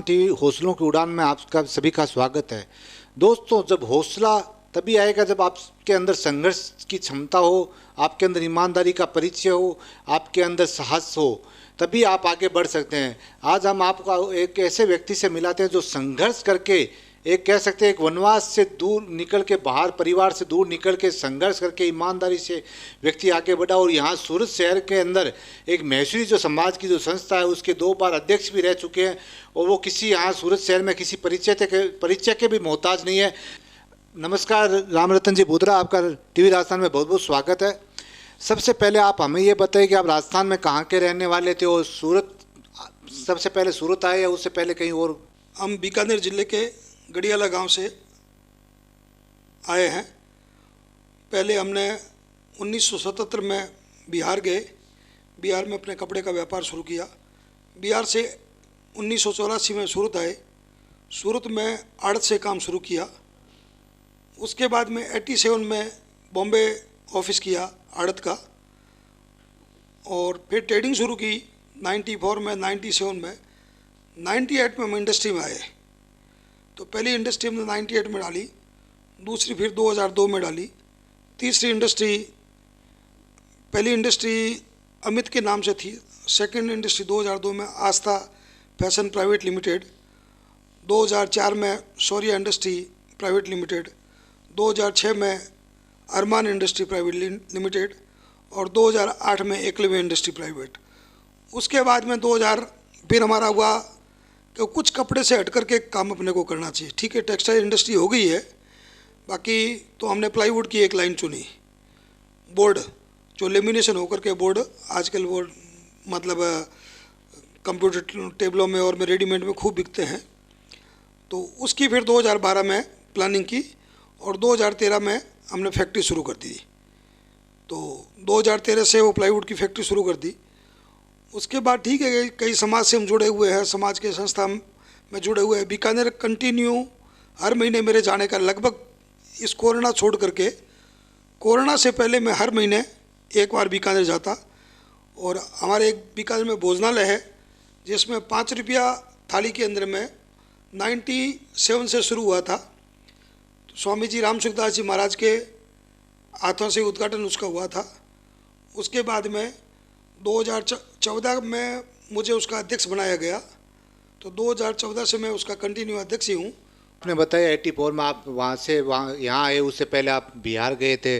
TV हौसलों की उड़ान में आपका सभी का स्वागत है। दोस्तों, जब हौसला तभी आएगा जब आपके अंदर संघर्ष की क्षमता हो, आपके अंदर ईमानदारी का परिचय हो, आपके अंदर साहस हो, तभी आप आगे बढ़ सकते हैं। आज हम आपको एक ऐसे व्यक्ति से मिलाते हैं जो संघर्ष करके, एक कह सकते हैं एक वनवास से दूर निकल के, बाहर परिवार से दूर निकल के संघर्ष करके ईमानदारी से व्यक्ति आगे बढ़ा और यहाँ सूरत शहर के अंदर एक मैसूरी जो समाज की जो संस्था है उसके 2 बार अध्यक्ष भी रह चुके हैं और वो किसी यहाँ सूरत शहर में किसी परिचय के भी मोहताज नहीं है। नमस्कार रामरतन जी बोधरा, आपका टीवी राजस्थान में बहुत बहुत स्वागत है। सबसे पहले आप हमें ये बताइए कि आप राजस्थान में कहाँ के रहने वाले थे और सूरत, सबसे पहले सूरत आए या उससे पहले कहीं और? हम बीकानेर जिले के गढ़ियाला गांव से आए हैं। पहले हमने 1977 में बिहार गए, बिहार में अपने कपड़े का व्यापार शुरू किया। बिहार से 1984 में सूरत आए, सूरत में आड़त से काम शुरू किया। उसके बाद में 87 में बॉम्बे ऑफिस किया आड़त का और फिर ट्रेडिंग शुरू की 94 में, 97 में, 98 में हम इंडस्ट्री में आए। तो पहली इंडस्ट्री हमने 98 में डाली, दूसरी फिर 2002 में डाली, तीसरी इंडस्ट्री, पहली इंडस्ट्री अमित के नाम से थी, सेकंड इंडस्ट्री 2002 में आस्था फैशन प्राइवेट लिमिटेड, 2004 में शौर्या इंडस्ट्री प्राइवेट लिमिटेड, 2006 में अरमान इंडस्ट्री प्राइवेट लिमिटेड और 2008 में एकलव्य इंडस्ट्री प्राइवेट। उसके बाद में 2000 फिर हमारा हुआ कि कुछ कपड़े से हट करके काम अपने को करना चाहिए। ठीक है, टेक्सटाइल इंडस्ट्री हो गई है, बाकी तो हमने प्लाईवुड की एक लाइन चुनी, बोर्ड जो लेमिनेशन होकर के बोर्ड आजकल वो मतलब कंप्यूटर टेबलों में और में रेडीमेड में खूब बिकते हैं। तो उसकी फिर 2012 में प्लानिंग की और 2013 में हमने फैक्ट्री शुरू कर दी। तो 2013 से वो प्लाईवुड की फैक्ट्री शुरू कर दी। उसके बाद ठीक है, कई समाज से हम जुड़े हुए हैं, समाज के संस्था में जुड़े हुए हैं। बीकानेर कंटिन्यू हर महीने मेरे जाने का, लगभग इस कोरोना छोड़ करके, कोरोना से पहले मैं हर महीने एक बार बीकानेर जाता। और हमारे एक बीकानेर में भोजनालय है जिसमें 5 रुपया थाली के अंदर में 97 से शुरू हुआ था। तो स्वामी जी राम सुखदास जी महाराज के हाथों से उद्घाटन उसका हुआ था। उसके बाद में 2014 में मुझे उसका अध्यक्ष बनाया गया, तो 2014 से मैं उसका कंटिन्यू अध्यक्ष ही हूँ। आपने बताया 84 में आप वहाँ से यहाँ आए, उससे पहले आप बिहार गए थे।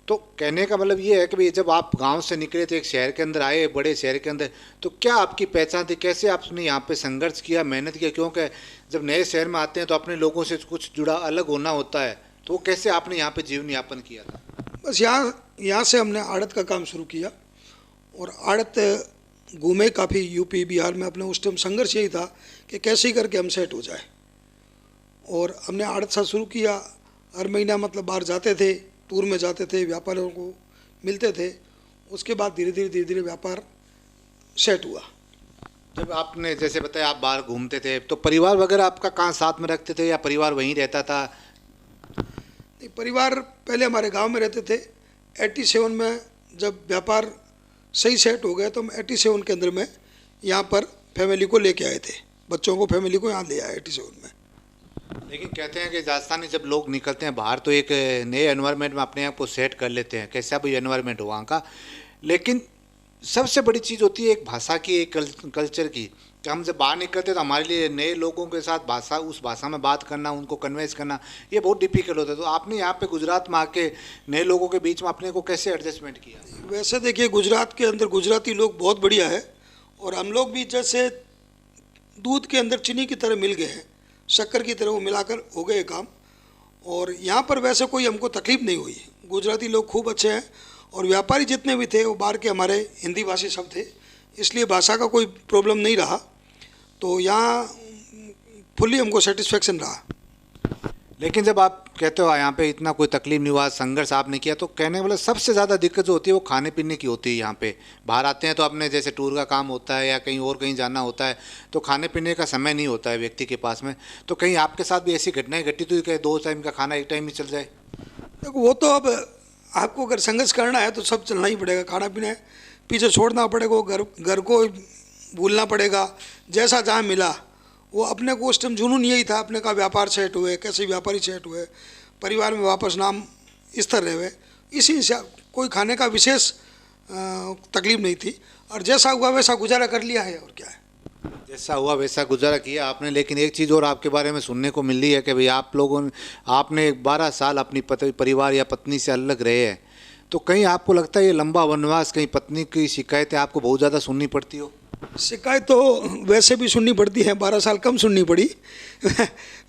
तो कहने का मतलब ये है कि भाई जब आप गांव से निकले थे, एक शहर के अंदर आए, बड़े शहर के अंदर, तो क्या आपकी पहचान थी? कैसे आपने यहाँ पे संघर्ष किया, मेहनत किया? क्योंकि जब नए शहर में आते हैं तो अपने लोगों से कुछ जुड़ा अलग होना होता है, तो कैसे आपने यहाँ पे जीवन यापन किया था? बस यहाँ से हमने आड़त का काम शुरू किया और आड़त घूमे काफ़ी यूपी बिहार में। अपने उस टाइम संघर्ष यही था कि कैसे ही करके हम सेट हो जाए। और हमने आड़त सा शुरू किया, हर महीना मतलब बाहर जाते थे, टूर में जाते थे, व्यापारियों को मिलते थे। उसके बाद धीरे धीरे व्यापार सेट हुआ। जब आपने जैसे बताया आप बाहर घूमते थे, तो परिवार वगैरह आपका कहाँ साथ में रखते थे या परिवार वहीं रहता था? नहीं, परिवार पहले हमारे गांव में रहते थे। 87 में जब व्यापार सही सेट हो गया तो हम 87 के अंदर में यहाँ पर फैमिली को लेके आए थे, बच्चों को, फैमिली को यहाँ ले आए 87 में। लेकिन कहते हैं कि राजस्थानी जब लोग निकलते हैं बाहर तो एक नए एनवायरनमेंट में अपने आप को सेट कर लेते हैं, कैसा भी एनवायरनमेंट हो वहाँ का। लेकिन सबसे बड़ी चीज़ होती है एक भाषा की, एक कल्चर की, कि हम जब बाहर निकलते हैं तो हमारे लिए नए लोगों के साथ भाषा, उस भाषा में बात करना, उनको कन्वेंस करना, ये बहुत डिफिकल्ट होता है। तो आपने यहाँ पे गुजरात में आके नए लोगों के बीच में अपने को कैसे एडजस्टमेंट किया? वैसे देखिए, गुजरात के अंदर गुजराती लोग बहुत बढ़िया है और हम लोग भी जैसे दूध के अंदर चीनी की तरह मिल गए हैं, शक्कर की तरह वो मिलाकर हो गए काम। और यहाँ पर वैसे कोई हमको तकलीफ नहीं हुई। गुजराती लोग खूब अच्छे हैं और व्यापारी जितने भी थे वो बाहर के हमारे हिंदी भाषी सब थे, इसलिए भाषा का कोई प्रॉब्लम नहीं रहा। तो यहाँ फुल्ली हमको सेटिस्फेक्शन रहा। लेकिन जब आप कहते हो यहाँ पे इतना कोई तकलीफ नहीं हुआ, संघर्ष आपने किया, तो कहने वाला सबसे ज़्यादा दिक्कत जो होती है वो खाने पीने की होती है। यहाँ पे बाहर आते हैं तो अपने जैसे टूर का काम होता है या कहीं और कहीं जाना होता है, तो खाने पीने का समय नहीं होता है व्यक्ति के पास में। तो कहीं आपके साथ भी ऐसी घटनाएं घटी तो कि 2 टाइम का खाना एक टाइम ही चल जाए? देखो, वो तो अब आपको अगर संघर्ष करना है तो सब चलना ही पड़ेगा। खाना पीना पीछे छोड़ना पड़ेगा, घर को भूलना पड़ेगा। जैसा जहाँ मिला वो अपने को उस टाइम जुनून यही था, अपने का व्यापार सेट हुए, कैसे व्यापारी सेट हुए, परिवार में वापस नाम स्थिर रहे, इसी से कोई खाने का विशेष तकलीफ नहीं थी, और जैसा हुआ वैसा गुजारा कर लिया है, और क्या है। जैसा हुआ वैसा गुजारा किया आपने। लेकिन एक चीज़ और आपके बारे में सुनने को मिल रही है कि भाई आपने 12 साल अपनी परिवार या पत्नी से अलग रहे हैं, तो कहीं आपको लगता है ये लंबा वनवास, कहीं पत्नी की शिकायतें आपको बहुत ज़्यादा सुननी पड़ती हो? शिकायत तो वैसे भी सुननी पड़ती है, 12 साल कम सुननी पड़ी।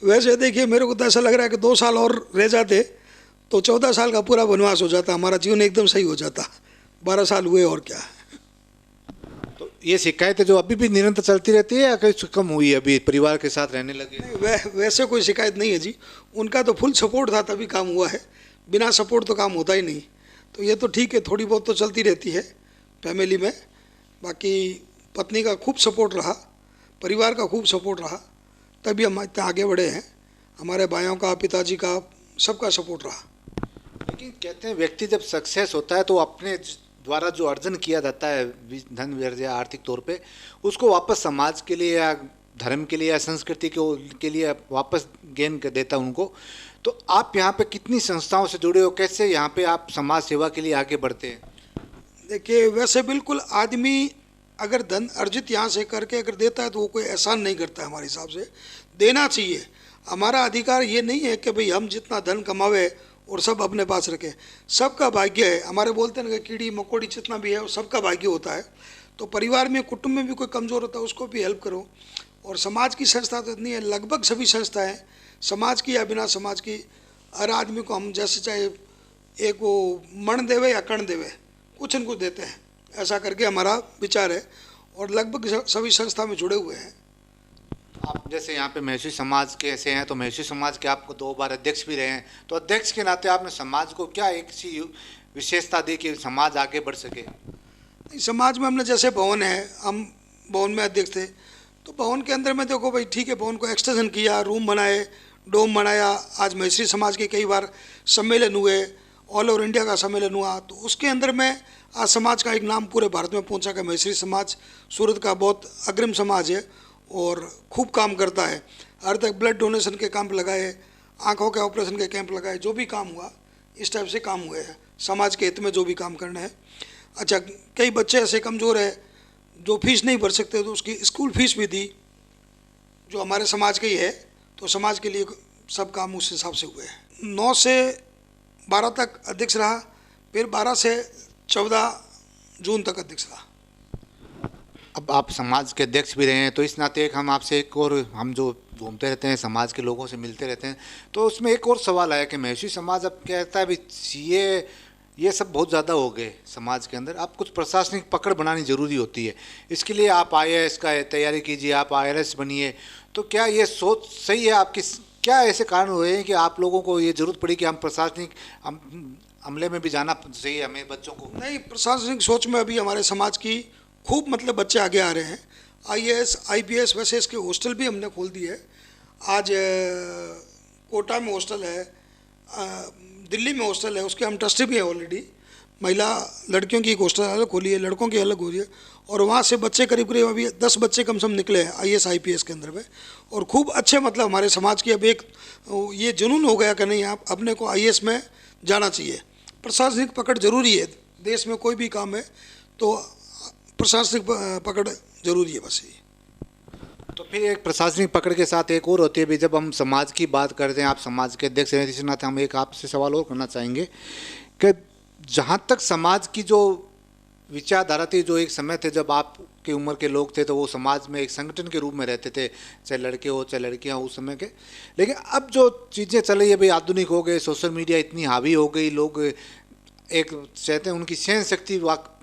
वैसे देखिए, मेरे को तो ऐसा लग रहा है कि 2 साल और रह जाते तो 14 साल का पूरा वनवास हो जाता, हमारा जीवन एकदम सही हो जाता। 12 साल हुए, और क्या। तो ये शिकायतें जो अभी भी निरंतर चलती रहती है या कहीं कम हुई है अभी परिवार के साथ रहने लगे? वैसे कोई शिकायत नहीं है जी, उनका तो फुल सपोर्ट था तभी काम हुआ है, बिना सपोर्ट तो काम होता ही नहीं। तो ये तो ठीक है, थोड़ी बहुत तो चलती रहती है फैमिली में। बाकी पत्नी का खूब सपोर्ट रहा, परिवार का खूब सपोर्ट रहा, तभी हम इतने आगे बढ़े हैं। हमारे भाइयों का, पिताजी का, सबका सपोर्ट रहा। लेकिन कहते हैं व्यक्ति जब सक्सेस होता है तो अपने द्वारा जो अर्जन किया जाता है धन व्यर्थ या आर्थिक तौर पे, उसको वापस समाज के लिए या धर्म के लिए या संस्कृति के लिए वापस गेन कर देता है उनको। तो आप यहाँ पे कितनी संस्थाओं से जुड़े हो, कैसे यहाँ पे आप समाज सेवा के लिए आगे बढ़ते हैं? देखिए, वैसे बिल्कुल आदमी अगर धन अर्जित यहाँ से करके अगर देता है तो वो कोई एहसान नहीं करता है, हमारे हिसाब से देना चाहिए। हमारा अधिकार ये नहीं है कि भाई हम जितना धन कमावे और सब अपने पास रखें, सबका भाग्य है। हमारे बोलते हैं कि कीड़ी मकोड़ी जितना भी है वो सबका भाग्य होता है। तो परिवार में, कुटुंब में भी कोई कमज़ोर होता है उसको भी हेल्प करो। और समाज की संस्था तो इतनी है, लगभग सभी संस्थाएं समाज की या बिना समाज की, हर आदमी को हम जैसे चाहे एक वो मण देवे या कण देवे, कुछ न कुछ देते हैं, ऐसा करके हमारा विचार है। और लगभग सभी संस्था में जुड़े हुए हैं। आप जैसे यहाँ पे महर्षि समाज के ऐसे हैं, तो महर्षि समाज के आपको 2 बार अध्यक्ष भी रहे हैं, तो अध्यक्ष के नाते आपने समाज को क्या एक सी विशेषता दी कि समाज आगे बढ़ सके? समाज में हमने जैसे भवन है, हम भवन में अध्यक्ष थे, तो भवन के अंदर में देखो भाई ठीक है, भवन को एक्सटेंशन किया, रूम बनाए, डोम बनाया। आज महर्षि समाज के कई बार सम्मेलन हुए, ऑल ओवर इंडिया का सम्मेलन हुआ, तो उसके अंदर में आज समाज का एक नाम पूरे भारत में पहुंचा कि महर्षि समाज सूरत का बहुत अग्रिम समाज है और खूब काम करता है। हर तक ब्लड डोनेशन के कैंप लगाए, आंखों के ऑपरेशन के कैंप लगाए, जो भी काम हुआ इस टाइप से काम हुए हैं, समाज के हित में जो भी काम करना है। अच्छा, कई बच्चे ऐसे कमज़ोर है जो फीस नहीं भर सकते, तो उसकी स्कूल फीस भी दी, जो हमारे समाज के ही है। तो समाज के लिए सब काम उस हिसाब से हुए हैं। 9 से 12 तक अध्यक्ष रहा, फिर 12 से 14 जून तक अध्यक्ष रहा। अब आप समाज के अध्यक्ष भी रहे हैं, तो इस नाते एक हम आपसे एक और, हम जो घूमते रहते हैं समाज के लोगों से मिलते रहते हैं, तो उसमें एक और सवाल आया कि महर्षि समाज अब कहता है भी ये सब बहुत ज़्यादा हो गए समाज के अंदर, अब कुछ प्रशासनिक पकड़ बनानी ज़रूरी होती है। इसके लिए आप IAS का तैयारी कीजिए, आप IRS बनिए। तो क्या ये सोच सही है आपकी? क्या ऐसे कारण हुए हैं कि आप लोगों को ये ज़रूरत पड़ी कि हम प्रशासनिक अमले में भी जाना चाहिए हमें बच्चों को? नहीं, प्रशासनिक सोच में अभी हमारे समाज की खूब मतलब बच्चे आगे आ रहे हैं। IAS IPS, वैसे इसके हॉस्टल भी हमने खोल दिए है। आज कोटा में हॉस्टल है, दिल्ली में हॉस्टल है, उसके हम ट्रस्टी भी है ऑलरेडी। महिला लड़कियों की एक हॉस्टल अलग खोली है, लड़कों की अलग हो रही है, और वहाँ से बच्चे करीब करीब अभी 10 बच्चे कम से कम निकले हैं IAS IPS के अंदर में। और खूब अच्छे मतलब हमारे समाज की अब एक ये जुनून हो गया कि नहीं, आप अपने को IAS में जाना चाहिए। प्रशासनिक पकड़ जरूरी है, देश में कोई भी काम है तो प्रशासनिक पकड़ जरूरी है, बस ये। तो फिर एक प्रशासनिक पकड़ के साथ एक और होती है भी, जब हम समाज की बात करते हैं, आप समाज के अध्यक्ष हैं, इसी नाते हम एक आपसे सवाल और करना चाहेंगे कि जहाँ तक समाज की जो विचारधारा थी, जो एक समय थे जब आपकी उम्र के लोग थे तो वो समाज में एक संगठन के रूप में रहते थे, चाहे लड़के हो चाहे लड़कियाँ हो उस समय के। लेकिन अब जो चीज़ें चल रही है भाई, आधुनिक हो गए, सोशल मीडिया इतनी हावी हो गई, लोग एक कहते हैं उनकी सहन शक्ति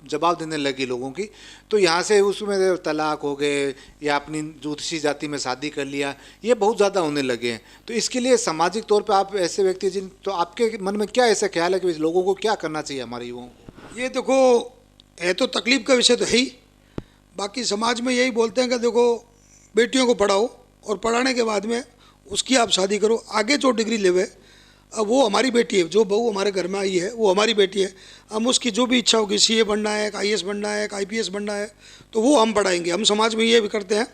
जवाब देने लगी लोगों की, तो यहाँ से उसमें तलाक हो गए या अपनी दूसरी जाति में शादी कर लिया, ये बहुत ज़्यादा होने लगे हैं। तो इसके लिए सामाजिक तौर पे आप ऐसे व्यक्ति तो आपके मन में क्या ऐसा ख्याल है कि लोगों को क्या करना चाहिए, हमारे युवाओं को? ये देखो, है तो तकलीफ का विषय तो है ही। बाकी समाज में यही बोलते हैं कि देखो, बेटियों को पढ़ाओ और पढ़ाने के बाद में उसकी आप शादी करो, आगे जो डिग्री लेवे, अब वो हमारी बेटी है, जो बहू हमारे घर में आई है वो हमारी बेटी है। हम उसकी जो भी इच्छा होगी, CA बनना है, IAS बनना है, IPS बनना है, तो वो हम पढ़ाएंगे। हम समाज में ये भी करते हैं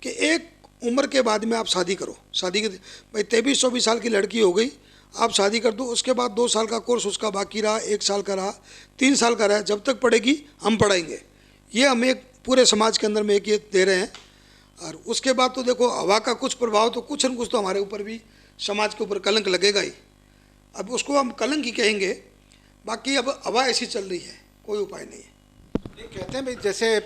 कि एक उम्र के बाद में आप शादी करो। शादी के भाई 23-24 साल की लड़की हो गई, आप शादी कर दो, उसके बाद 2 साल का कोर्स उसका बाकी रहा, 1 साल का रहा, 3 साल का रहा, जब तक पढ़ेगी हम पढ़ाएंगे। ये हम एक पूरे समाज के अंदर में एक ये दे रहे हैं। और उसके बाद तो देखो हवा का कुछ प्रभाव तो कुछ न कुछ तो हमारे ऊपर भी, समाज के ऊपर कलंक लगेगा ही। अब उसको हम कलंक ही कहेंगे, बाकी अब हवा ऐसी चल रही है, कोई उपाय नहीं है। ये कहते हैं भाई, जैसे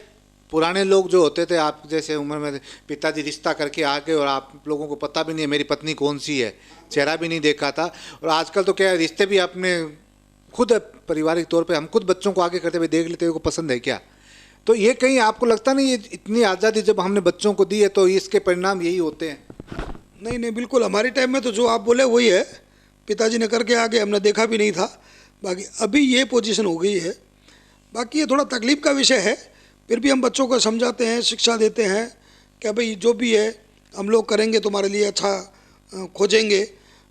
पुराने लोग जो होते थे, आप जैसे उम्र में पिताजी रिश्ता करके आ गए और आप लोगों को पता भी नहीं है मेरी पत्नी कौन सी है, चेहरा भी नहीं देखा था। और आजकल तो क्या है, रिश्ते भी अपने खुद पारिवारिक तौर पे हम खुद बच्चों को आगे करते हुए देख लेते हैं को पसंद है क्या। तो ये कहीं आपको लगता नहीं, ये इतनी आज़ादी जब हमने बच्चों को दी है तो इसके परिणाम यही होते हैं? नहीं नहीं, बिल्कुल हमारे टाइम में तो जो आप बोले वही है, पिताजी ने करके आगे, हमने देखा भी नहीं था। बाकी अभी ये पोजीशन हो गई है। बाकी ये थोड़ा तकलीफ का विषय है, फिर भी हम बच्चों को समझाते हैं, शिक्षा देते हैं कि भाई जो भी है हम लोग करेंगे, तुम्हारे लिए अच्छा खोजेंगे।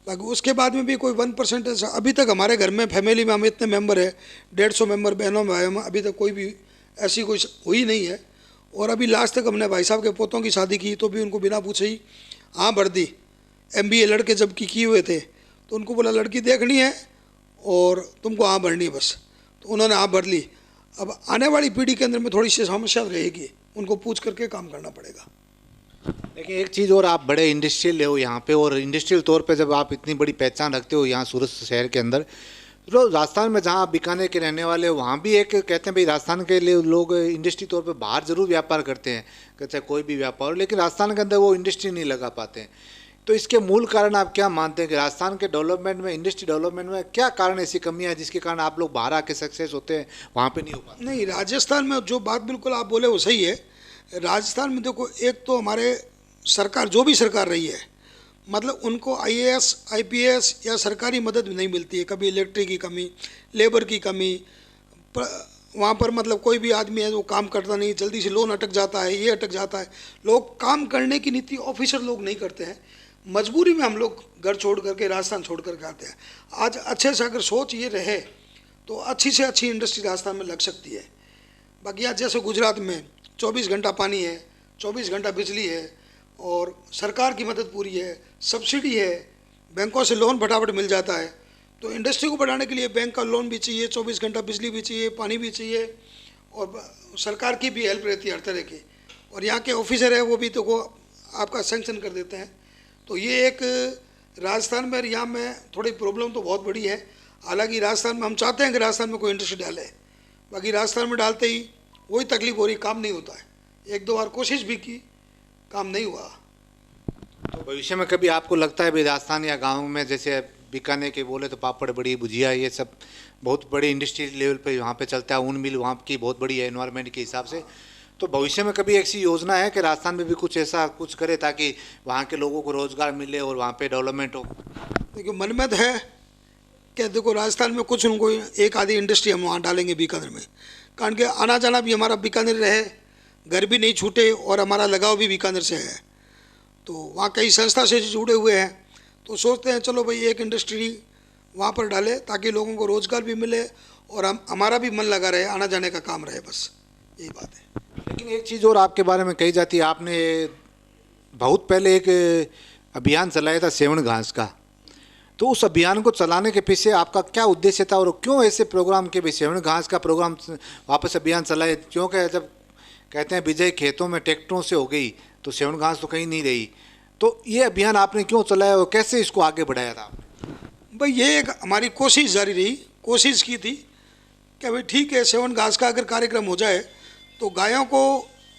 बाकी उसके बाद में भी कोई 1% अभी तक हमारे घर में, फैमिली में हम इतने मेंबर है, 150 मेंबर, बहनों भाइयों में अभी तक कोई भी ऐसी कोई हुई नहीं है। और अभी लास्ट तक हमने भाई साहब के पोतों की शादी की तो भी उनको बिना पूछे ही हाँ भर दी। MBA लड़के जब की किए हुए थे तो उनको बोला लड़की देखनी है और तुमको हाँ भरनी है बस, तो उन्होंने हाँ भर ली। अब आने वाली पीढ़ी के अंदर में थोड़ी सी समस्या रहेगी, उनको पूछ करके काम करना पड़ेगा। लेकिन एक चीज़ और, आप बड़े इंडस्ट्रियल हो यहाँ पे, और इंडस्ट्रियल तौर पे जब आप इतनी बड़ी पहचान रखते हो यहाँ सूरत शहर के अंदर, तो राजस्थान में जहाँ आप बीकानेर के रहने वाले हो वहाँ भी एक कहते हैं भाई राजस्थान के लिए लोग इंडस्ट्री तौर पे बाहर ज़रूर व्यापार करते हैं, कहते हैं कोई भी व्यापार हो, लेकिन राजस्थान के अंदर वो इंडस्ट्री नहीं लगा पाते हैं। तो इसके मूल कारण आप क्या मानते हैं कि राजस्थान के डेवलपमेंट में, इंडस्ट्री डेवलपमेंट में क्या कारण ऐसी कमियाँ है जिसके कारण आप लोग बाहर आके सक्सेस होते हैं, वहाँ पे नहीं हो पाते? नहीं, राजस्थान में जो बात बिल्कुल आप बोले वो सही है। राजस्थान में देखो, एक तो हमारे सरकार, जो भी सरकार रही है, मतलब उनको IAS IPS या सरकारी मदद नहीं मिलती है। कभी इलेक्ट्रिक की कमी, लेबर की कमी, वहाँ पर मतलब कोई भी आदमी है वो काम करता नहीं, जल्दी से लोन अटक जाता है, ये अटक जाता है। लोग काम करने की नीति ऑफिसर लोग नहीं करते हैं, मजबूरी में हम लोग घर छोड़ करके, राजस्थान छोड़ करके आते हैं। आज अच्छे से अगर सोच ये रहे तो अच्छी से अच्छी इंडस्ट्री राजस्थान में लग सकती है। बाकी आज जैसे गुजरात में 24 घंटा पानी है, 24 घंटा बिजली है, और सरकार की मदद पूरी है, सब्सिडी है, बैंकों से लोन फटाफट मिल जाता है। तो इंडस्ट्री को बढ़ाने के लिए बैंक का लोन भी चाहिए, 24 घंटा बिजली भी चाहिए, पानी भी चाहिए, और सरकार की भी हेल्प रहती है हर तरह की। और यहाँ के ऑफिसर है वो भी तो को आपका सैंक्शन कर देते हैं। तो ये एक राजस्थान में, यहाँ में थोड़ी प्रॉब्लम तो बहुत बड़ी है। हालांकि राजस्थान में हम चाहते हैं कि राजस्थान में कोई इंडस्ट्री डाले, बाकी राजस्थान में डालते ही वही तकलीफ हो रही, काम नहीं होता है। 1-2 बार कोशिश भी की, काम नहीं हुआ। तो भविष्य में कभी आपको लगता है भाई राजस्थान या गाँव में, जैसे बीकानेर के बोले तो पापड़ बड़ी, भुजिया, ये सब बहुत बड़ी इंडस्ट्री लेवल पे वहाँ पे चलता है, ऊन मिल वहाँ की बहुत बड़ी है एनवायरनमेंट के हिसाब से, तो भविष्य में कभी ऐसी योजना है कि राजस्थान में भी कुछ ऐसा कुछ करे ताकि वहाँ के लोगों को रोजगार मिले और वहाँ पे डेवलपमेंट हो? देखिए, मन में तो है कि देखो राजस्थान में कुछ न कोई एक आधी इंडस्ट्री हम वहाँ डालेंगे बीकानेर में, कारण कि आना जाना भी हमारा बीकानेर रहे, घर भी नहीं छूटे, और हमारा लगाव भी बीकानेर से है। तो वहाँ कई संस्था से जुड़े हुए हैं, तो सोचते हैं चलो भाई एक इंडस्ट्री वहाँ पर डाले ताकि लोगों को रोज़गार भी मिले और हमारा भी मन लगा रहे, आना जाने का काम रहे, बस यही बात है। लेकिन एक चीज़ और आपके बारे में कही जाती है, आपने बहुत पहले एक अभियान चलाया था सेवण घास का, तो उस अभियान को चलाने के पीछे आपका क्या उद्देश्य था और क्यों ऐसे प्रोग्राम के भी सेवण घास का प्रोग्राम वापस अभियान चलाए? क्योंकि जब कहते हैं बिजाई खेतों में ट्रैक्टरों से हो गई तो सेवण घास तो कहीं नहीं रही, तो ये अभियान आपने क्यों चलाया और कैसे इसको आगे बढ़ाया था? भाई ये एक हमारी कोशिश जारी रही, कोशिश की थी कि भाई ठीक है, सेवन घास का अगर कार्यक्रम हो जाए तो गायों को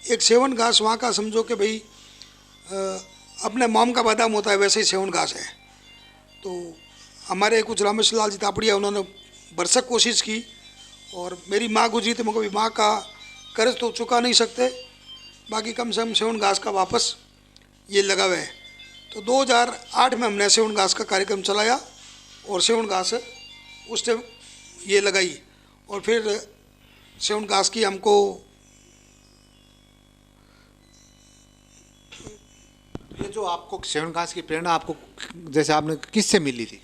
एक सेवन घास वहाँ का समझो कि भाई अपने मोम का बादाम होता है, वैसे ही सेवन घास है। तो हमारे कुछ रामेश्वर लाल जी तापड़िया, उन्होंने भरसक कोशिश की, और मेरी माँ गुजरी थी, मैं कभी माँ का कर्ज तो चुका नहीं सकते, बाकी कम से कम सेवन घास का वापस ये लगा हुआ है। तो 2008 में हमने सेवन घास का कार्यक्रम चलाया और सेवन घास उस टाइम ये लगाई, और फिर सेवन घास की हमको ये जो आपको सेवन घास की प्रेरणा आपको जैसे आपने किससे मिली थी?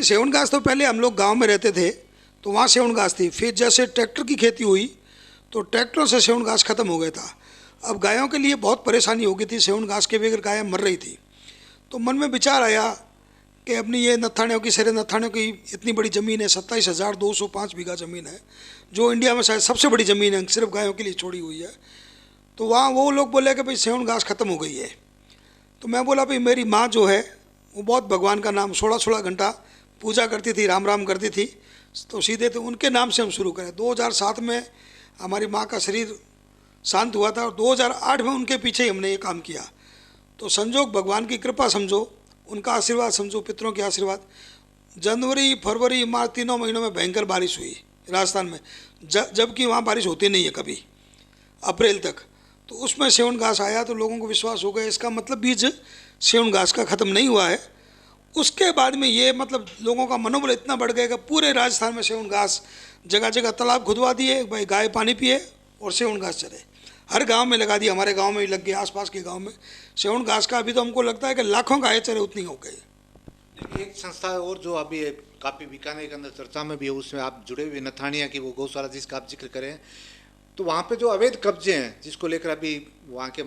सेवन घास तो पहले हम लोग गांव में रहते थे तो वहाँ सेवन घास थी, फिर जैसे ट्रैक्टर की खेती हुई तो ट्रैक्टरों से सेवन घास ख़त्म हो गया था। अब गायों के लिए बहुत परेशानी हो गई थी, सेवन घास के बगैर गायें मर रही थी। तो मन में विचार आया कि अपनी ये नथानियों की, शेरे नथानियों की इतनी बड़ी ज़मीन है, 27,205 बीघा ज़मीन है, जो इंडिया में शायद सबसे बड़ी ज़मीन है, सिर्फ गायों के लिए छोड़ी हुई है। तो वहाँ वो लोग बोले कि भाई सेवन घास ख़त्म हो गई है। तो मैं बोला भाई मेरी माँ जो है वो बहुत भगवान का नाम 16-16 घंटा पूजा करती थी, राम राम करती थी, तो सीधे तो उनके नाम से हम शुरू करें। 2007 में हमारी माँ का शरीर शांत हुआ था और 2008 में उनके पीछे ही हमने ये काम किया। तो संजोग भगवान की कृपा समझो, उनका आशीर्वाद समझो, पितरों के आशीर्वाद। जनवरी, फरवरी, मार्च तीनों महीनों में भयंकर बारिश हुई राजस्थान में, जबकि वहाँ बारिश होती नहीं है कभी, अप्रैल तक। तो उसमें सेवन घास आया तो लोगों को विश्वास हो गया, इसका मतलब बीज सेवन घास का ख़त्म नहीं हुआ है। उसके बाद में ये मतलब लोगों का मनोबल इतना बढ़ गया कि पूरे राजस्थान में सेवन घास, जगह जगह तालाब खुदवा दिए, भाई गाय पानी पिए और सेवन घास चरे। हर गांव में लगा दिया, हमारे गांव में भी लग गया, आसपास के गांव में सेवन घास का अभी तो हमको लगता है कि लाखों गाय चरे उतनी हो गई। एक संस्था है और जो अभी काफ़ी बीकानेर के अंदर चर्चा में भी है, उसमें आप जुड़े हुए नथानिया की वो गौशाला जिसका आप जिक्र करें, तो वहाँ पे जो अवैध कब्जे हैं जिसको लेकर अभी वहाँ के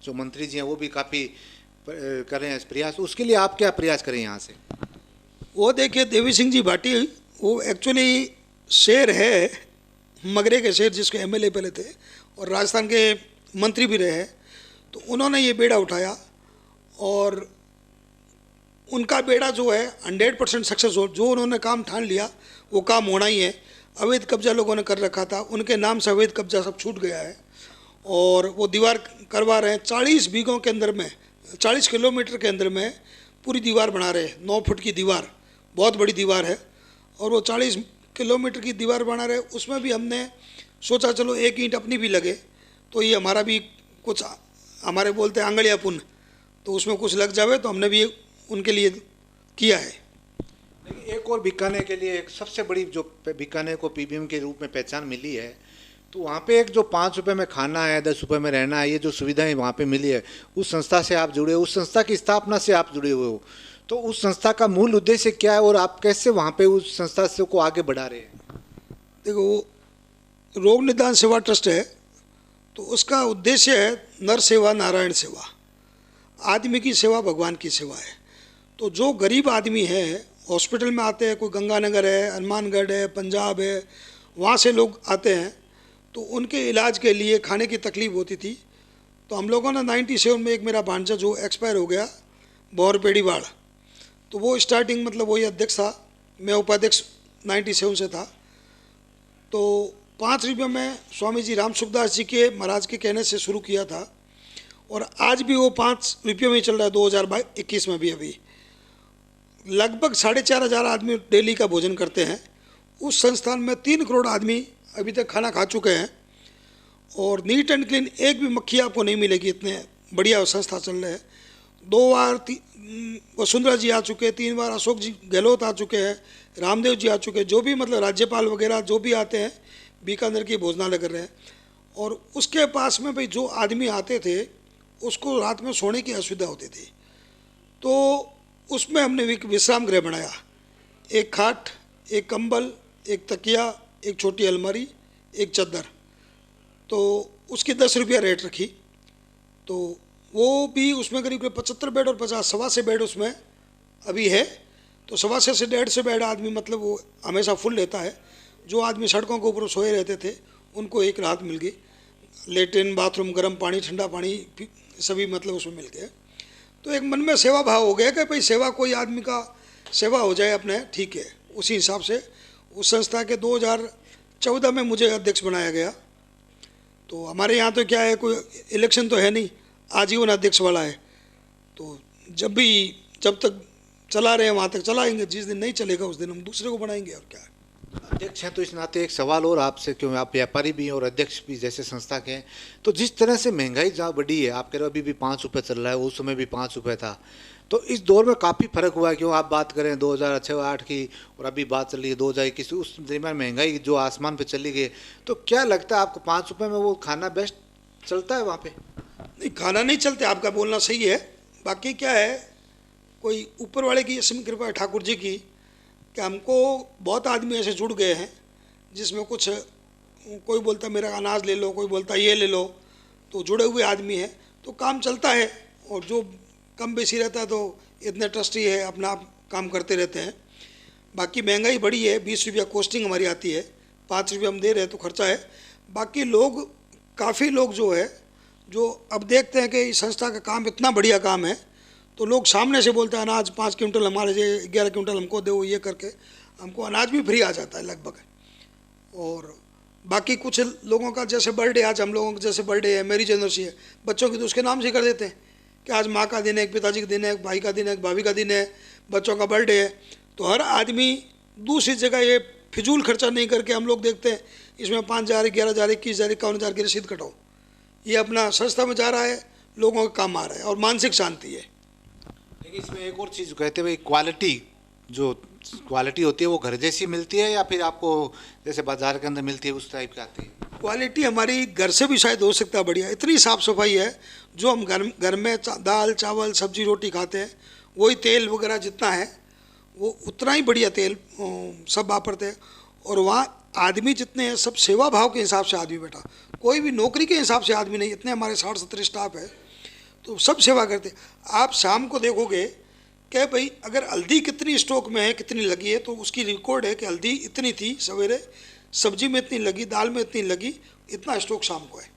जो मंत्री जी हैं वो भी काफ़ी कर रहे हैं प्रयास, उसके लिए आप क्या प्रयास करें यहाँ से? वो देखिए देवी सिंह जी भाटी, वो एक्चुअली शेर है, मगरे के शेर, जिसके एमएलए पहले थे और राजस्थान के मंत्री भी रहे हैं। तो उन्होंने ये बेड़ा उठाया और उनका बेड़ा जो है 100% सक्सेस हो, जो उन्होंने काम ठान लिया वो काम होना ही है। अवैध कब्जा लोगों ने कर रखा था, उनके नाम से अवैध कब्जा सब छूट गया है और वो दीवार करवा रहे हैं। 40 बीघों के अंदर में, 40 किलोमीटर के अंदर में पूरी दीवार बना रहे हैं, 9 फुट की दीवार, बहुत बड़ी दीवार है। और वो 40 किलोमीटर की दीवार बना रहे, उसमें भी हमने सोचा चलो एक ईंट अपनी भी लगे तो ये हमारा भी कुछ, हमारे बोलते हैं आंगड़िया पुण्य, तो उसमें कुछ लग जावे, तो हमने भी उनके लिए किया है। एक और बीकानेर के लिए एक सबसे बड़ी जो बीकानेर को पीबीएम के रूप में पहचान मिली है, तो वहाँ पे एक जो 5 रुपये में खाना है, 10 रुपये में रहना है, ये जो सुविधाएं वहाँ पे मिली है, उस संस्था से आप जुड़े हो, उस संस्था की स्थापना से आप जुड़े हुए हो, तो उस संस्था का मूल उद्देश्य क्या है और आप कैसे वहाँ पे उस संस्था से को आगे बढ़ा रहे हैं? देखो, रोग निदान सेवा ट्रस्ट है, तो उसका उद्देश्य है नर सेवा नारायण सेवा, आदमी की सेवा भगवान की सेवा है। तो जो गरीब आदमी है, हॉस्पिटल में आते हैं, कोई गंगानगर है, हनुमानगढ़ है, पंजाब है, वहाँ से लोग आते हैं, तो उनके इलाज के लिए खाने की तकलीफ़ होती थी। तो हम लोगों ने 97 में, एक मेरा भांजा जो एक्सपायर हो गया, बौरपेड़ीवाड़, तो वो स्टार्टिंग मतलब वही अध्यक्ष था, मैं उपाध्यक्ष 97 से था। तो 5 रुपये में स्वामी जी राम सुखदास जी के महाराज के कहने से शुरू किया था और आज भी वो 5 रुपये में ही चल रहा है। 2021 में भी अभी लगभग 4,500 आदमी डेली का भोजन करते हैं। उस संस्थान में 3 करोड़ आदमी अभी तक खाना खा चुके हैं और नीट एंड क्लीन एक भी मक्खी आपको नहीं मिलेगी, इतने बढ़िया संस्था चल रहे हैं। 2 बार वसुंधरा जी आ चुके हैं, 3 बार अशोक जी गहलोत आ चुके हैं, रामदेव जी आ चुके हैं, जो भी मतलब राज्यपाल वगैरह जो भी आते हैं बीकानेर की भोजनालय कर रहे हैं। और उसके पास में भाई जो आदमी आते थे उसको रात में सोने की असुविधा होती थी, तो उसमें हमने विश्राम गृह बनाया। एक खाट, एक कंबल, एक तकिया, एक छोटी अलमारी, एक चद्दर, तो उसकी 10 रुपया रेट रखी। तो वो भी उसमें करीब 75 बेड और 50-125 बेड उसमें अभी है। तो 125 से 150 बेड आदमी मतलब वो हमेशा फुल लेता है। जो आदमी सड़कों के ऊपर सोए रहते थे उनको एक राहत मिल गई, लेटरिन, बाथरूम, गर्म पानी, ठंडा पानी सभी मतलब उसमें मिल गया। तो एक मन में सेवा भाव हो गया कि भाई सेवा, कोई आदमी का सेवा हो जाए अपने, ठीक है। उसी हिसाब से उस संस्था के 2014 में मुझे अध्यक्ष बनाया गया। तो हमारे यहाँ तो क्या है, कोई इलेक्शन तो है नहीं, आजीवन अध्यक्ष वाला है। तो जब तक चला रहे हैं वहाँ तक चलाएंगे, जिस दिन नहीं चलेगा उस दिन हम दूसरे को बनाएंगे, और क्या है। अध्यक्ष हैं तो इस नाते एक सवाल और आपसे, क्यों आप व्यापारी भी हैं और अध्यक्ष भी जैसे संस्था के हैं, तो जिस तरह से महंगाई जहाँ बढ़ी है, आप कह रहे हो अभी भी 5 रुपये चल रहा है, उस समय भी 5 रुपये था, तो इस दौर में काफ़ी फर्क हुआ है। क्यों आप बात करें 2006-08 की और अभी बात चल रही है 2021, उस दरमियान महंगाई जो आसमान पे चली गई, तो क्या लगता है आपको 5 रुपये में वो खाना बेस्ट चलता है वहाँ पे? नहीं, खाना नहीं चलते, आपका बोलना सही है। बाकी क्या है, कोई ऊपर वाले की असीम कृपा है, ठाकुर जी की, कि हमको बहुत आदमी ऐसे जुड़ गए हैं जिसमें कुछ, कोई बोलता मेरा अनाज ले लो, कोई बोलता ये ले लो, तो जुड़े हुए आदमी हैं, तो काम चलता है। और जो कम बेसी रहता है तो इतने ट्रस्टी है, अपना आप काम करते रहते हैं। बाकी महंगाई बढ़ी है, 20 रुपया कॉस्टिंग हमारी आती है, 5 रुपया हम दे रहे हैं तो खर्चा है। बाकी लोग, काफ़ी लोग जो है, जो अब देखते हैं कि इस संस्था का काम इतना बढ़िया काम है, तो लोग सामने से बोलते हैं अनाज 5 क्विंटल हमारे लिए, 11 क्विंटल हमको दो, ये करके हमको अनाज भी फ्री आ जाता है लगभग। और बाकी कुछ लोगों का जैसे बर्थडे, आज हम लोगों का जैसे बर्थडे है, मैरिज एनिवर्सरी है, बच्चों की तो उसके नाम से कर देते हैं कि आज माँ का दिन है, एक पिताजी का दिन है, एक भाई का दिन है, एक भाभी का दिन है, बच्चों का बर्थडे है। तो हर आदमी दूसरी जगह ये फिजूल खर्चा नहीं करके हम लोग देखते हैं इसमें 5,000, 11,000, 21,000, 51,000 की रसीद कटाओ, ये अपना संस्था में जा रहा है, लोगों का काम आ रहा है और मानसिक शांति है। लेकिन इसमें एक और चीज़ कहते हैं भाई, क्वालिटी होती है वो घर जैसी मिलती है या फिर आपको जैसे बाजार के अंदर मिलती है उस टाइप की आती है? क्वालिटी हमारी घर से भी शायद हो सकता है बढ़िया, इतनी साफ़ सफाई है। जो हम घर में दाल चावल सब्जी रोटी खाते हैं, वही तेल वगैरह जितना है वो उतना ही बढ़िया तेल सब वापरते हैं। और वहाँ आदमी जितने हैं सब सेवा भाव के हिसाब से आदमी बैठा, कोई भी नौकरी के हिसाब से आदमी नहीं। इतने हमारे 60-70 स्टाफ है, तो सब सेवा करते हैं। आप शाम को देखोगे कि भाई अगर हल्दी कितनी स्टॉक में है, कितनी लगी है, तो उसकी रिकॉर्ड है कि हल्दी इतनी थी सवेरे, सब्जी में इतनी लगी, दाल में इतनी लगी, इतना स्टॉक शाम को है।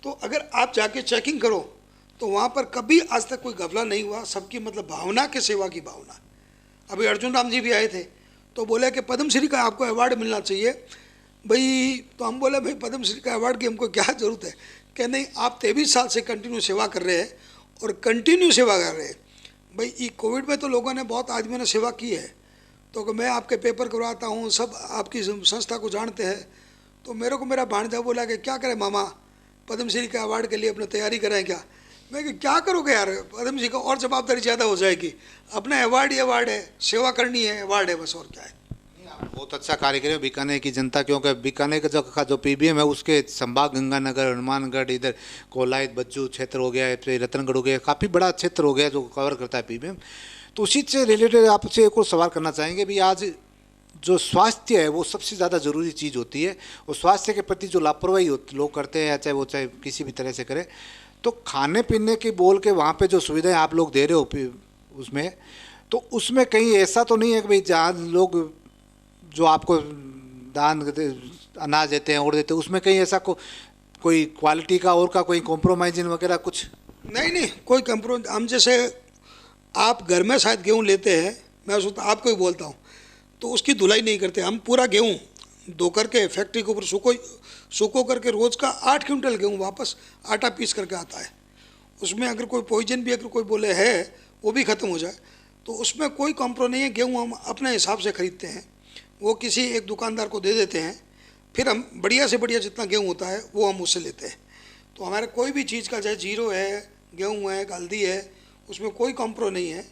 तो अगर आप जाके चेकिंग करो तो वहाँ पर कभी आज तक कोई घपला नहीं हुआ। सबकी मतलब भावना के सेवा की भावना। अभी अर्जुन राम जी भी आए थे तो बोले कि पद्मश्री का आपको अवार्ड मिलना चाहिए भाई। तो हम बोले भाई पद्मश्री का अवार्ड की हमको क्या ज़रूरत है? कि नहीं, आप 23 साल से कंटिन्यू सेवा कर रहे हैं और कंटिन्यू सेवा कर रहे हैं भाई। ये कोविड में तो लोगों ने, बहुत आदमियों ने सेवा की है, तो मैं आपके पेपर करवाता हूँ, सब आपकी संस्था को जानते हैं। तो मेरे को मेरा भांजा बोला कि क्या करें मामा, पद्मश्री के अवार्ड के लिए अपनी तैयारी करें क्या? मैं कि क्या करोगे यार, पद्मश्री का और जवाबदारी ज़्यादा हो जाएगी। अपना अवार्ड ही अवार्ड है, सेवा करनी है, अवार्ड है बस, और क्या है। बहुत अच्छा कार्य करे बीकानेर की जनता, क्योंकि बीकानेर का जो पीबीएम है उसके संभाग गंगानगर, हनुमानगढ़, इधर कोलायत बज्जू क्षेत्र हो गया, फिर रतनगढ़ हो गया, काफ़ी बड़ा क्षेत्र हो गया जो कवर करता है पीबीएम। तो उसी से रिलेटेड आपसे एक और सवाल करना चाहेंगे भी, आज जो स्वास्थ्य है वो सबसे ज़्यादा ज़रूरी चीज़ होती है, और स्वास्थ्य के प्रति जो लापरवाही लोग करते हैं, चाहे वो चाहे किसी भी तरह से करें, तो खाने पीने की बोल के वहाँ पे जो सुविधाएं आप लोग दे रहे हो उसमें, तो उसमें कहीं ऐसा तो नहीं है कि भाई जहाँ लोग जो आपको दान अनाज देते हैं और देते हैं, उसमें कहीं ऐसा कोई क्वालिटी का और का कोई कॉम्प्रोमाइजिंग वगैरह कुछ? नहीं, कोई कम्प्रोमाइज। हम जैसे आप घर में शायद गेहूँ लेते हैं, मैं सोचता आपको ही बोलता हूँ, तो उसकी धुलाई नहीं करते हम। पूरा गेहूँ धो करके फैक्ट्री के ऊपर सूखो करके रोज़ का 8 क्विंटल गेहूँ वापस आटा पीस करके आता है। उसमें अगर कोई पॉइजन भी अगर कोई बोले है वो भी ख़त्म हो जाए, तो उसमें कोई कॉम्प्रो नहीं है। गेहूँ हम अपने हिसाब से ख़रीदते हैं, वो किसी एक दुकानदार को दे देते हैं, फिर हम बढ़िया से बढ़िया जितना गेहूँ होता है वो हम उससे लेते हैं। तो हमारे कोई भी चीज़ का, चाहे जीरो है, गेहूँ है, हल्दी है, उसमें कोई कॉम्प्रो नहीं है।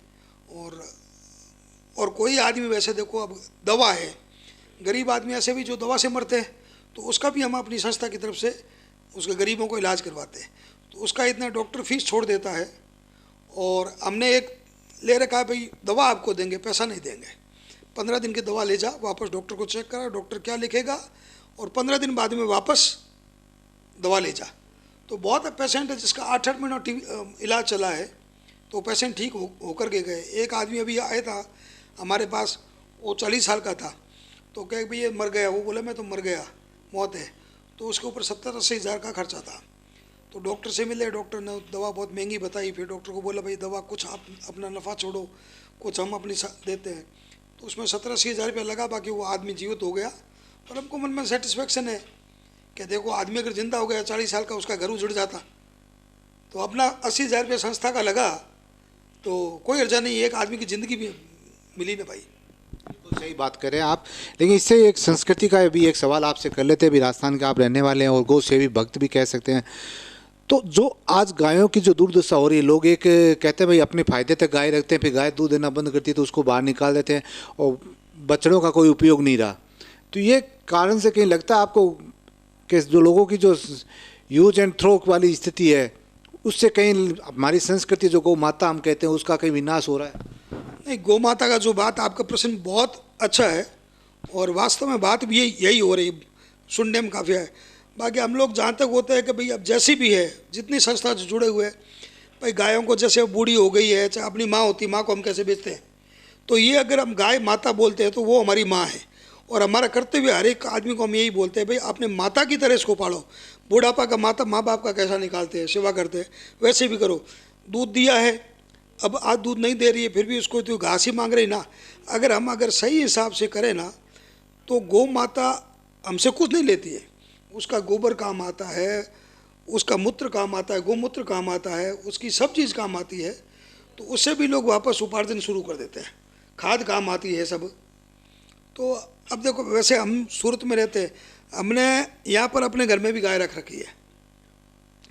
और कोई आदमी, वैसे देखो अब दवा है, गरीब आदमी ऐसे भी जो दवा से मरते हैं, तो उसका भी हम अपनी संस्था की तरफ से उसके गरीबों को इलाज करवाते हैं। तो उसका इतना डॉक्टर फीस छोड़ देता है। और हमने एक ले रखा है भाई, दवा आपको देंगे, पैसा नहीं देंगे, 15 दिन की दवा ले जा, वापस डॉक्टर को चेक करा, डॉक्टर क्या लिखेगा, और 15 दिन बाद में वापस दवा ले जा। तो बहुत पेशेंट है जिसका 8-8 महीना इलाज चला है, तो पेशेंट ठीक होकर के गए। एक आदमी अभी आया था हमारे पास, वो 40 साल का था, तो कहे भाई ये मर गया, वो बोला मैं तो मर गया, मौत है। तो उसके ऊपर 70-80 हज़ार का खर्चा था। तो डॉक्टर से मिले, डॉक्टर ने दवा बहुत महंगी बताई, फिर डॉक्टर को बोला भाई दवा कुछ आप अपना नफ़ा छोड़ो, कुछ हम अपनी देते हैं। तो उसमें 70-80 हज़ार रुपया लगा, बाकी वो आदमी जीवित हो गया। और हमको मन में सेटिस्फेक्शन है कि देखो आदमी अगर जिंदा हो गया 40 साल का, उसका घर उजड़ जाता, तो अपना 80 हज़ार रुपया संस्था का लगा, तो कोई अर्जा नहीं, एक आदमी की ज़िंदगी भी मिली ना भाई। तो सही बात करें आप। लेकिन इससे एक संस्कृति का भी एक सवाल आपसे कर लेते हैं, भी राजस्थान के आप रहने वाले हैं और गौ सेवी भक्त भी कह सकते हैं। तो जो आज गायों की जो दुर्दशा हो रही है, लोग एक कहते हैं भाई अपने फ़ायदे तक गाय रखते हैं, फिर गाय दूध देना बंद करती है तो उसको बाहर निकाल देते हैं और बछड़ों का कोई उपयोग नहीं रहा। तो ये कारण से कहीं लगता है आपको कि जो लोगों की जो यूज एंड थ्रो वाली स्थिति है, उससे कहीं हमारी संस्कृति जो गौ माता हम कहते हैं उसका कहीं विनाश हो रहा है? नहीं, गौ माता का जो बात, आपका प्रश्न बहुत अच्छा है और वास्तव में बात भी यही हो रही, सुनने में काफ़ी है। बाकी हम लोग जहाँ तक होते हैं कि भाई अब जैसी भी है, जितनी संस्था से जुड़े हुए हैं, भाई गायों को जैसे बूढ़ी हो गई है, चाहे अपनी माँ होती, माँ को हम कैसे बेचते हैं, तो ये अगर हम गाय माता बोलते हैं तो वो हमारी माँ है। और हमारा कर्तव्य हर एक आदमी को हम यही बोलते हैं, भाई अपने माता की तरह इसको पालो। बुढ़ापा का माता माँ बाप का कैसा निकालते हैं, सेवा करते हैं, वैसे भी करो। दूध दिया है, अब आज दूध नहीं दे रही है, फिर भी उसको तो घास ही मांग रही ना। अगर सही हिसाब से करें ना, तो गौ माता हमसे कुछ नहीं लेती है। उसका गोबर काम आता है, उसका मूत्र काम आता है, गोमूत्र काम आता है, उसकी सब चीज़ काम आती है। तो उससे भी लोग वापस उपार्जन शुरू कर देते हैं, खाद काम आती है सब। तो अब देखो, वैसे हम सूरत में रहते हैं, हमने यहाँ पर अपने घर में भी गाय रख रखी है।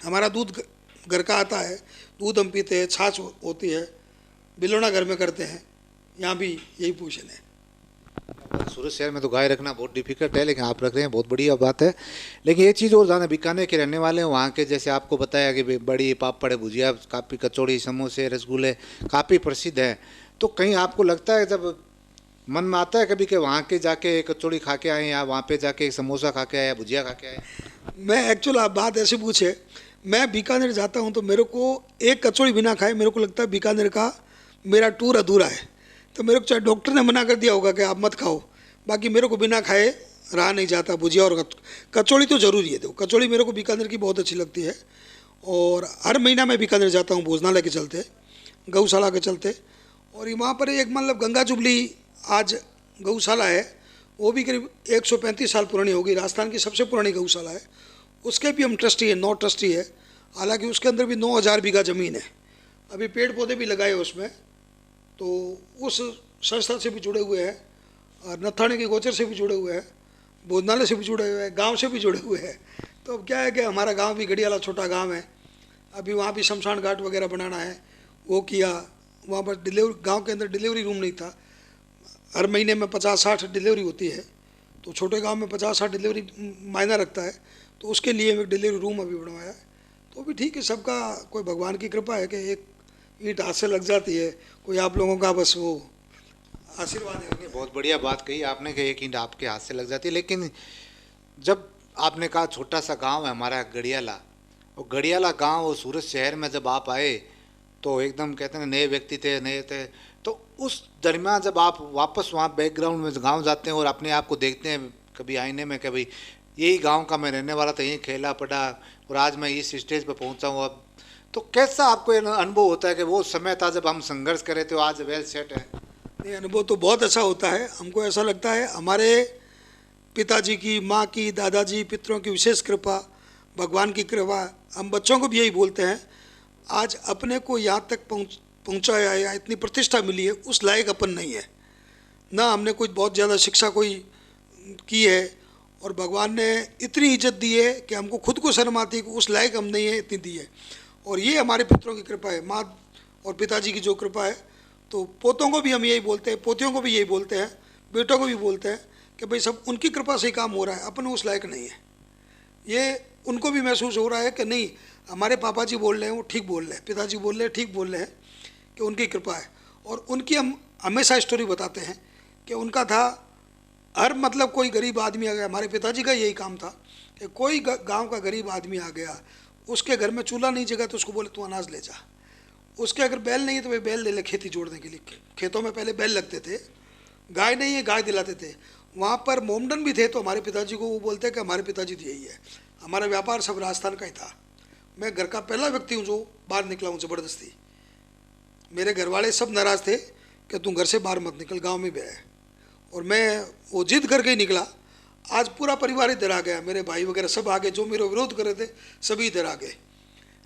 हमारा दूध घर का आता है, दूध हम पीते हैं, छाछ होती है, बिलोना घर में करते हैं, यहाँ भी यही पोषण है। सूरत शहर में तो गाय रखना बहुत डिफिकल्ट है, लेकिन आप रख रहे हैं, बहुत बढ़िया बात है। लेकिन ये चीज़ और जाना, बीकानेर के रहने वाले हैं, वहाँ के जैसे आपको बताया कि बड़ी पापड़ भुजिया, काफ़ी कचौड़ी, समोसे, रसगुल्ले काफ़ी प्रसिद्ध हैं। तो कहीं आपको लगता है, जब मन में आता है कभी कि वहाँ के जाके कचौड़ी खा के आए, या वहाँ पे जाके समोसा खा के आए, या भुजिया खा के आए? मैं एक्चुअल, आप बात ऐसे पूछे, मैं बीकानेर जाता हूँ तो मेरे को एक कचौड़ी बिना खाए मेरे को लगता है बीकानेर का मेरा टूर अधूरा है। तो मेरे को चाहे डॉक्टर ने मना कर दिया होगा कि आप मत खाओ, बाकी मेरे को बिना खाए रहा नहीं जाता। भुजिया और कचौड़ी तो ज़रूरी है। देखो, कचौड़ी मेरे को बीकानेर की बहुत अच्छी लगती है, और हर महीना मैं बीकानेर जाता हूँ भोजनालय के चलते, गौशाला के चलते। और वहाँ पर एक मतलब गंगा जुबली आज गौशाला है, वो भी करीब 135 साल पुरानी होगी, राजस्थान की सबसे पुरानी गौशाला है। उसके भी हम ट्रस्टी है, 9 ट्रस्टी है। हालांकि उसके अंदर भी 9000 बीघा ज़मीन है, अभी पेड़ पौधे भी लगाए उसमें। तो उस संस्था से भी जुड़े हुए हैं, और नथाने के गोचर से भी जुड़े हुए हैं, भोजनालय से भी जुड़े हुए हैं, गांव से भी जुड़े हुए हैं। तो अब क्या है कि हमारा गांव भी गढ़ियाला छोटा गांव है, अभी वहाँ भी शमशान घाट वगैरह बनाना है, वो किया। वहाँ पर डिलीवरी, गांव के अंदर डिलीवरी रूम नहीं था, हर महीने में 50-60 डिलीवरी होती है, तो छोटे गांव में 50-60 डिलीवरी मायना रखता है। तो उसके लिए एक डिलीवरी रूम अभी बनवाया है। तो भी ठीक है, सबका कोई भगवान की कृपा है कि एक ईंट हाथ से लग जाती है, कोई आप लोगों का बस वो आशीर्वाद है। बहुत बढ़िया बात कही आपने कि एक ईंट आपके हाथ से लग जाती है। लेकिन जब आपने कहा छोटा सा गांव है हमारा गढ़ियाला, और गढ़ियाला गांव और सूरत शहर में जब आप आए तो एकदम कहते हैं नए व्यक्ति थे, नए थे। तो उस दरमियान जब आप वापस वहाँ बैकग्राउंड में गांव जाते हैं और अपने आप को देखते हैं कभी आईने में कि भाई यही गांव का मैं रहने वाला था, यहीं खेला पड़ा, और आज मैं इस स्टेज पर पहुँचा हूँ, अब तो कैसा आपको अनुभव होता है कि वो समय था जब हम संघर्ष कर रहे थे, आज वेल सेट है? ये अनुभव तो बहुत अच्छा होता है। हमको ऐसा लगता है हमारे पिताजी की, माँ की, दादाजी, पितरों की विशेष कृपा, भगवान की कृपा। हम बच्चों को भी यही बोलते हैं, आज अपने को यहाँ तक पहुँचाया या इतनी प्रतिष्ठा मिली है, उस लायक अपन नहीं है ना। हमने कुछ बहुत ज़्यादा शिक्षा कोई की है, और भगवान ने इतनी इज्जत दी है कि हमको खुद को शर्म आती है कि उस लायक हम नहीं है, इतनी दी है। और ये हमारे पितरों की कृपा है, माँ और पिताजी की जो कृपा है। तो पोतों को भी हम यही बोलते हैं, पोतियों को भी यही बोलते हैं, बेटों को भी बोलते हैं कि भाई सब उनकी कृपा से ही काम हो रहा है, अपन उस लायक नहीं है। ये उनको भी महसूस हो रहा है कि नहीं, हमारे पापा जी बोल रहे हैं वो ठीक बोल रहे हैं, पिताजी बोल रहे हैं ठीक बोल रहे हैं, कि उनकी कृपा है। और उनकी हम हमेशा स्टोरी बताते हैं कि उनका था, हर मतलब कोई गरीब आदमी आ गया, हमारे पिताजी का यही काम था कि कोई गांव का गरीब आदमी आ गया, उसके घर में चूल्हा नहीं जगह तो उसको बोले तू अनाज ले जा। उसके अगर बैल नहीं है तो वे बैल ले ले खेती जोड़ने के लिए। खेतों में पहले बैल लगते थे, गाय नहीं है गाय दिलाते थे। वहाँ पर मोमडन भी थे, तो हमारे पिताजी को वो बोलते हैं कि हमारे पिताजी तो यही है। हमारा व्यापार सब राजस्थान का ही था। मैं घर का पहला व्यक्ति हूँ जो बाहर निकला हूँ ज़बरदस्ती। मेरे घर वाले सब नाराज़ थे कि तू घर से बाहर मत निकल, गाँव में बह। और मैं वो जिद करके ही निकला। आज पूरा परिवार इधर आ गया, मेरे भाई वगैरह सब आ गए, जो मेरा विरोध कर रहे थे सभी इधर आ गए।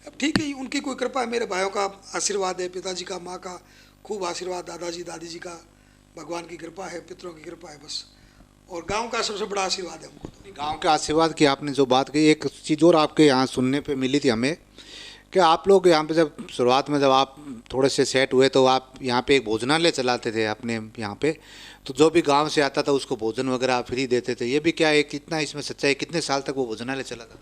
अब ठीक है, उनकी कोई कृपा है, मेरे भाइयों का आशीर्वाद है, पिताजी का, माँ का खूब आशीर्वाद, दादाजी दादी जी का, भगवान की कृपा है, पितरों की कृपा है बस। और गांव का सबसे बड़ा आशीर्वाद है हमको। तो गांव के आशीर्वाद की आपने जो बात कही, एक चीज़ और आपके यहाँ सुनने पे मिली थी हमें कि आप लोग यहाँ पे जब शुरुआत में जब आप थोड़े से सेट हुए तो आप यहाँ पे एक भोजनालय चलाते थे अपने यहाँ पे, तो जो भी गांव से आता था उसको भोजन वगैरह आप फ्री देते थे। ये भी क्या है, कितना इसमें सच्चाई, कितने साल तक वो भोजनालय चला था?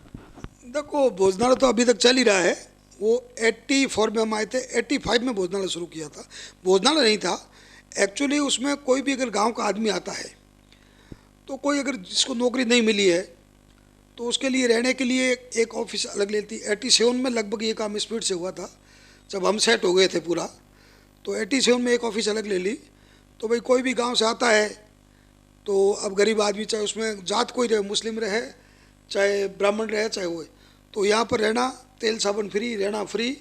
देखो, भोजनालय तो अभी तक चल ही रहा है। वो 84 में हम आए थे, 85 में भोजनालय शुरू किया था। भोजनालय नहीं था एक्चुअली, उसमें कोई भी अगर गांव का आदमी आता है तो कोई अगर जिसको नौकरी नहीं मिली है तो उसके लिए रहने के लिए एक ऑफिस अलग लेती। 87 में लगभग ये काम स्पीड से हुआ था, जब हम सेट हो गए थे पूरा, तो 87 में एक ऑफिस अलग ले ली। तो भाई कोई भी गांव से आता है तो अब गरीब आदमी, चाहे उसमें जात कोई रहे, मुस्लिम रहे चाहे ब्राह्मण रहे चाहे वो, तो यहाँ पर रहना तेल साबुन फ्री, रहना फ्री,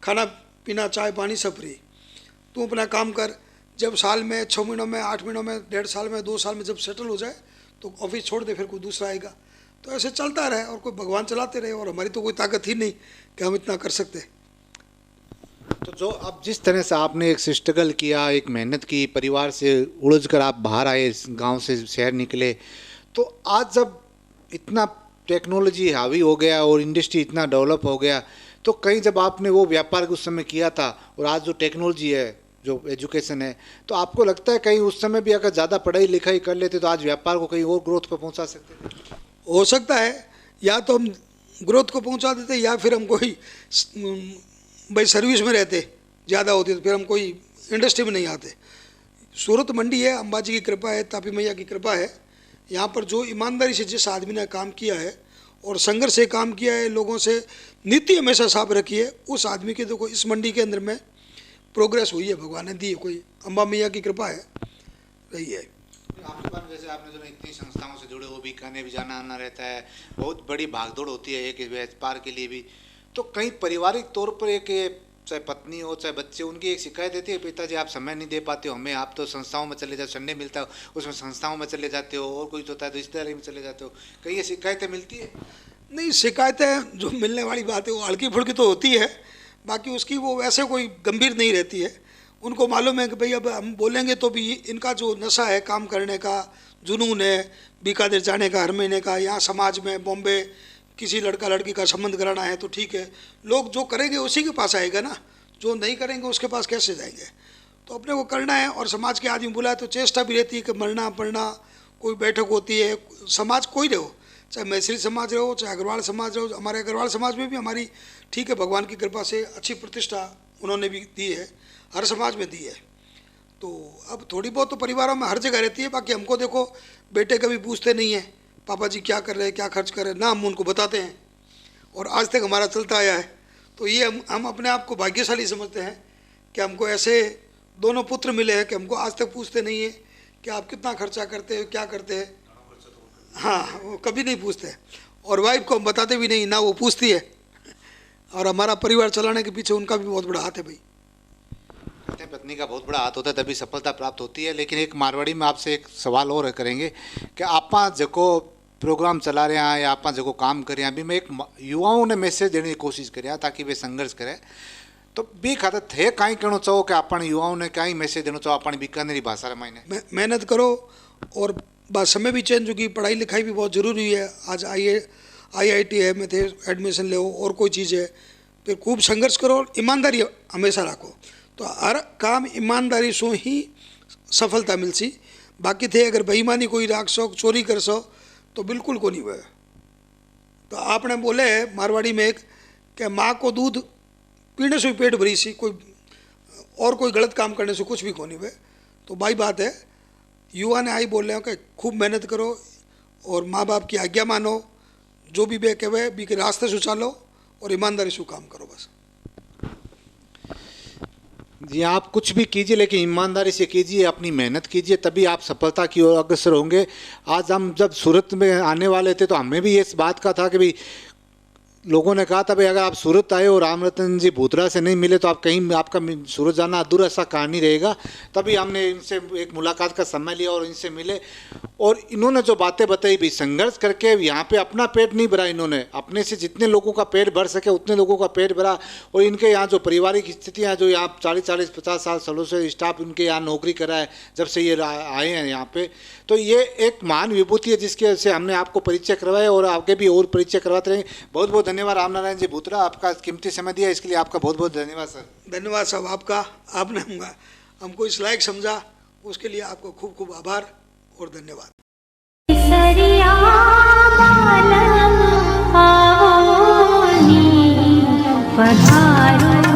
खाना पीना चाय पानी सब फ्री। तू अपना काम कर, जब साल में 6 महीनों में 8 महीनों में 1.5 साल में 2 साल में जब सेटल हो जाए तो ऑफिस छोड़ दे, फिर कोई दूसरा आएगा। तो ऐसे चलता रहे और कोई भगवान चलाते रहे, और हमारी तो कोई ताकत ही नहीं कि हम इतना कर सकते। तो जो अब जिस तरह से आपने एक स्ट्रगल किया, एक मेहनत की, परिवार से उलझ कर आप बाहर आए, गांव से शहर निकले, तो आज जब इतना टेक्नोलॉजी हावी हो गया और इंडस्ट्री इतना डेवलप हो गया, तो कहीं जब आपने वो व्यापार उस समय किया था और आज जो टेक्नोलॉजी है, जो एजुकेशन है, तो आपको लगता है कहीं उस समय भी अगर ज़्यादा पढ़ाई लिखाई कर लेते तो आज व्यापार को कहीं और ग्रोथ पर पहुंचा सकते थे? हो सकता है, या तो हम ग्रोथ को पहुंचा देते, या फिर हम कोई भाई सर्विस में रहते ज़्यादा होती, तो फिर हम कोई इंडस्ट्री में नहीं आते। सूरत मंडी है, अंबाजी की कृपा है, तापी मैया की कृपा है। यहाँ पर जो ईमानदारी से जिस आदमी ने काम किया है और संघर्ष से काम किया है, लोगों से नीति हमेशा साफ रखी है, उस आदमी के देखो इस मंडी के अंदर में प्रोग्रेस हुई है, भगवान ने दी है, कोई अम्बा मैया की कृपा है रही है। आपके पास वैसे आपने जो इतनी संस्थाओं से जुड़े हो, बीकानेर भी जाना आना रहता है, बहुत बड़ी भागदौड़ होती है एक व्यापार के लिए भी, तो कहीं पारिवारिक तौर पर एक चाहे पत्नी हो चाहे बच्चे, उनकी एक शिकायत देती है, पिताजी आप समय नहीं दे पाते हो हमें, आप तो संस्थाओं में चले जाओ, संडे मिलता है उसमें संस्थाओं में चले जाते हो, और कोई होता है तो रिश्तेदारी में चले जाते हो, कहीं ये शिकायतें मिलती है? नहीं, शिकायतें जो मिलने वाली बात है वो हल्की फुल्की तो होती है, बाकी उसकी वो वैसे कोई गंभीर नहीं रहती है। उनको मालूम है कि भाई अब हम बोलेंगे तो भी इनका जो नशा है काम करने का, जुनून है बीकानेर जाने का हर महीने का, यहाँ समाज में बॉम्बे किसी लड़का लड़की का संबंध कराना है तो ठीक है, लोग जो करेंगे उसी के पास आएगा ना, जो नहीं करेंगे उसके पास कैसे जाएंगे। तो अपने को करना है, और समाज के आदमी बुलाए तो चेष्टा भी रहती है कि मरना पड़ना, कोई बैठक होती है, समाज कोई रहो, चाहे मैसरी समाज रहो चाहे अग्रवाल समाज रहो। हमारे अग्रवाल समाज में भी हमारी ठीक है, भगवान की कृपा से अच्छी प्रतिष्ठा उन्होंने भी दी है, हर समाज में दी है। तो अब थोड़ी बहुत तो परिवारों में हर जगह रहती है। बाकी हमको देखो, बेटे कभी पूछते नहीं हैं पापा जी क्या कर रहे हैं, क्या खर्च कर रहे हैं, ना हम उनको बताते हैं, और आज तक हमारा चलता आया है। तो ये हम अपने आप को भाग्यशाली समझते हैं कि हमको ऐसे दोनों पुत्र मिले हैं कि हमको आज तक पूछते नहीं है कि आप कितना खर्चा करते हो, क्या करते हैं। हाँ, वो कभी नहीं पूछते, और वाइफ को हम बताते भी नहीं, ना वो पूछती है। और हमारा परिवार चलाने के पीछे उनका भी बहुत बड़ा हाथ है भाई। कहते हैं पत्नी का बहुत बड़ा हाथ होता है तभी सफलता प्राप्त होती है। लेकिन एक मारवाड़ी में आपसे एक सवाल और करेंगे कि आप जो प्रोग्राम चला रहे हैं या आप जो काम कर रहे हैं, अभी मैं एक युवाओं ने मैसेज देने की कोशिश करें ताकि वे संघर्ष करें, तो बी खाता थे कहीं कहना चाहो कि अपन युवाओं ने कहीं मैसेज देना चाहो अपन बीकानेरी भाषा में? मेहनत करो, और बस समय भी चेंज होगी, पढ़ाई लिखाई भी बहुत ज़रूरी है। आज IIT है में थे एडमिशन ले, और कोई चीज़ है, फिर खूब संघर्ष करो और ईमानदारी हमेशा रखो, तो हर काम ईमानदारी से ही सफलता मिल सी। बाकी थे अगर बेईमानी कोई राख सो, चोरी कर सो, तो बिल्कुल को नहीं हुआ। तो आपने बोले मारवाड़ी में एक कि माँ को दूध पीने से पेट भरी सी, कोई और कोई गलत काम करने से कुछ भी को नहीं हुए। तो भाई बात है, युवा ने आई बोल रहे हो कि खूब मेहनत करो और माँ बाप की आज्ञा मानो, जो भी बे कहे बी के रास्ते से चलो और ईमानदारी से काम करो बस। जी, आप कुछ भी कीजिए लेकिन ईमानदारी से कीजिए, अपनी मेहनत कीजिए, तभी आप सफलता की ओर अग्रसर होंगे। आज हम जब सूरत में आने वाले थे तो हमें भी इस बात का था कि भाई लोगों ने कहा था भाई अगर आप सूरत आए और राम रतन जी भूतरा से नहीं मिले तो आप कहीं आपका सूरत जाना अधूरा सा कहानी रहेगा। तभी हमने इनसे एक मुलाकात का समय लिया और इनसे मिले, और इन्होंने जो बातें बताई भी, संघर्ष करके यहाँ पे अपना पेट नहीं भरा, इन्होंने अपने से जितने लोगों का पेट भर सके उतने लोगों का पेट भरा। और इनके यहाँ जो पारिवारिक स्थितियाँ, जो यहाँ 40-50 सालों से स्टाफ इनके यहाँ नौकरी करा है जब से ये आए हैं यहाँ पे, तो ये एक महान विभूति है जिसके से हमने आपको परिचय करवाया और आगे भी और परिचय करवाते रहेंगे। बहुत बहुत धन्यवाद राम नारायण जी भूतरा, आपका कीमती समय दिया, इसके लिए आपका बहुत बहुत धन्यवाद सर। धन्यवाद साहब आपका, आपने हमको इस लायक समझा, उसके लिए आपको खूब खूब आभार और धन्यवाद। पधारो।